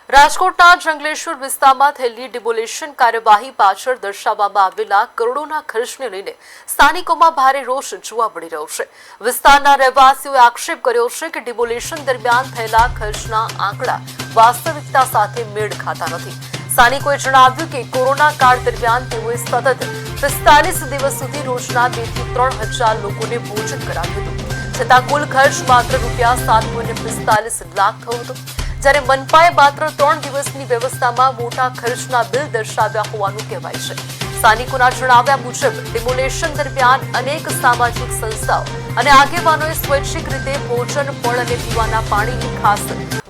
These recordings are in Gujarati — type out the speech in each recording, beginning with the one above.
રાજકોટના જંગલેશ્વર વિસ્તારમાં થયેલી ડિમોલેશન કાર્યવાહી પાછળ દર્શાવવામાં આવેલા કરોડોના ખર્ચને લઈને સ્થાનિકોમાં ભારે રોષ જોવા મળી રહ્યો છે। વિસ્તારના રહેવાસીઓએ આક્ષેપ કર્યો છે કે ડિમોલેશન દરમિયાન થયેલા ખર્ચના આંકડા વાસ્તવિકતા સાથે મેળ ખાતા નથી। સ્થાનિકોએ જણાવ્યું કે કોરોના કાળ દરમિયાન તેઓએ સતત 45 દિવસ સુધી રોજના 2 થી 3 હજાર લોકોને ભોજન કરાવ્યું હતું, છતાં કુલ ખર્ચ માત્ર ₹7.45 લાખ થયો હતો। જ્યારે મનપાએ માત્ર 3 દિવસની વ્યવસ્થામાં મોટા ખર્ચના બિલ દર્શાવ્યા હોવાનું કહેવાય છે। સ્થાનિકોના જણાવ્યા મુજબ ડિમોલેશન દરમિયાન અનેક સામાજિક સંસ્થાઓ અને આગેવાનોએ સ્વૈચ્છિક રીતે ભોજન, ફળ અને પીવાના પાણીની ખાસ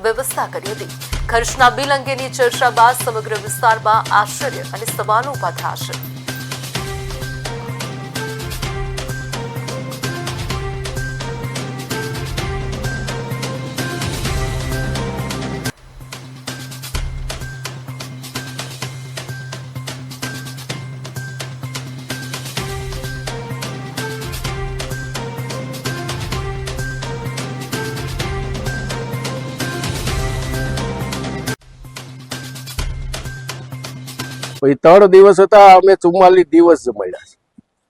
વ્યવસ્થા કરી હતી। ખર્ચના બિલ અંગેની ચર્ચા બાદ સમગ્ર વિસ્તારમાં આશ્ચર્ય અને સવાલો ઉભા થયા છે। પછી 3 દિવસ હતા, અમે 44 દિવસ જમાડ્યા છે।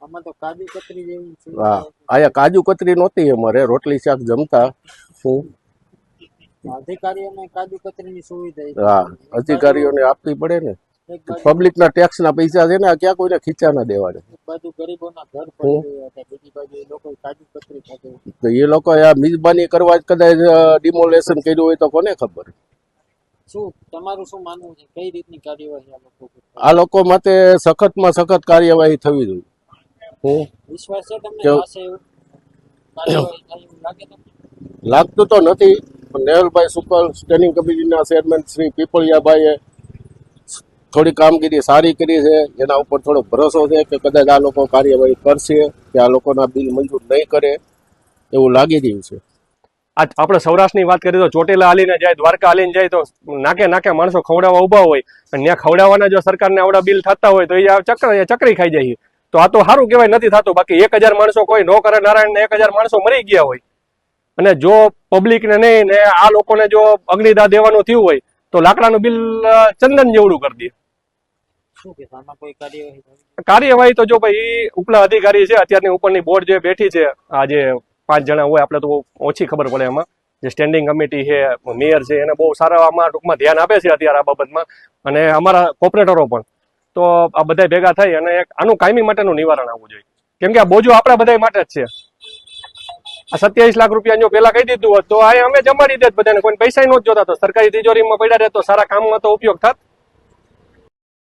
આમાં તો કાજુ કતરી જેવી છે। હા, આયા કાજુ કતરી નહોતી, અમારે રોટલી શાક જમતા। શું અધિકારીઓને કાજુ કતરીની સુવિધા છે। હા, અધિકારીઓને આપવી પડે ને, એક બાજુ પબ્લિકના ટેક્સના પૈસા છે ને, આ ક્યાં કોઈને ખીચા ના દેવાને। એક બાજુ ગરીબોના ઘર પડી ગયા હતા, બીજી બાજુ એ લોકો કાજુ કતરી ખાતે। તો એ લોકો આ મિજબાની કરવા જ કદાચ ડિમોલેશન કર્યું હોય તો કોને ખબર। શું તમારું શું માનવું છે, કઈ રીતની કાર્યવાહી આ લોકો કરે? આ લોકો માટે સખતમાં સખત કાર્યવાહી થવી જોઈએ। વિશ્વાસ છે તમને કેવું? પાસે એવું કાર્યવાહી થાય એવું લાગે તમને? લાગતું તો નથી, પણ નેહલભાઈ સુપર સ્ટેન્ડિંગ કમિટીના ચેરમેન શ્રી પીપળિયાભાઈએ થોડી કામગીરી સારી કરી છે, એના ઉપર થોડો ભરોસો છે કે કદાચ આ લોકો કાર્યવાહી કરશે, કે આ લોકોના બિલ મંજૂર નહીં કરે એવું લાગી રહ્યું છે। આ આપણે સૌરાષ્ટ્રની વાત કરીએ તો ચોટીલા હાલીને જાય, દ્વારકા હાલીને જાય તો નાકે નાકે માણસો ખવડાવવા ઊભા હોય, અને ત્યાં ખવડાવવાના જો સરકારને આવડા બિલ થતા હોય તો એ ચકરી ખાઈ જાય। તો આ તો સારું કહેવાય નથી થતું, બાકી 1000 માણસો કોઈ નો કરે નારાયણ, 1000 માણસો મરી ગયા હોય, અને જો પબ્લિકને નહીં ને આ લોકોને જો અગ્નિદાહ દેવાનું થયું હોય તો લાકડાનું બિલ ચંદન જેવડું કરી દે। શું કે આમાં કોઈ કાર્યવાહી થાય? કાર્યવાહી તો જો ભાઈ ઉપલા અધિકારી છે, અત્યારની ઉપરની બોર્ડ જે બેઠી છે, આ જે 5 જણા હોય, આપણે તો ઓછી ખબર પડે એમાં, જે સ્ટેન્ડિંગ કમિટી છે, મેયર છે, એને બહુ સારા આમાં ટૂંકમાં ધ્યાન આપે છે અત્યારે આ બાબતમાં, અને અમારા કોર્પોરેટરો પણ। તો આ બધા ભેગા થઈ અને આનું કાયમી માટેનું નિવારણ આવવું જોઈએ, કેમ કે આ બોજો આપણા બધા માટે જ છે। આ 27 લાખ રૂપિયા જો પેલા કહી દીધું હોત તો આ અમે જમાડી દેત બધાને, કોઈ પૈસા નો જ જોતા, તો સરકારી તિજોરીમાં પડ્યા રહે તો સારા કામમાં તો ઉપયોગ થાત।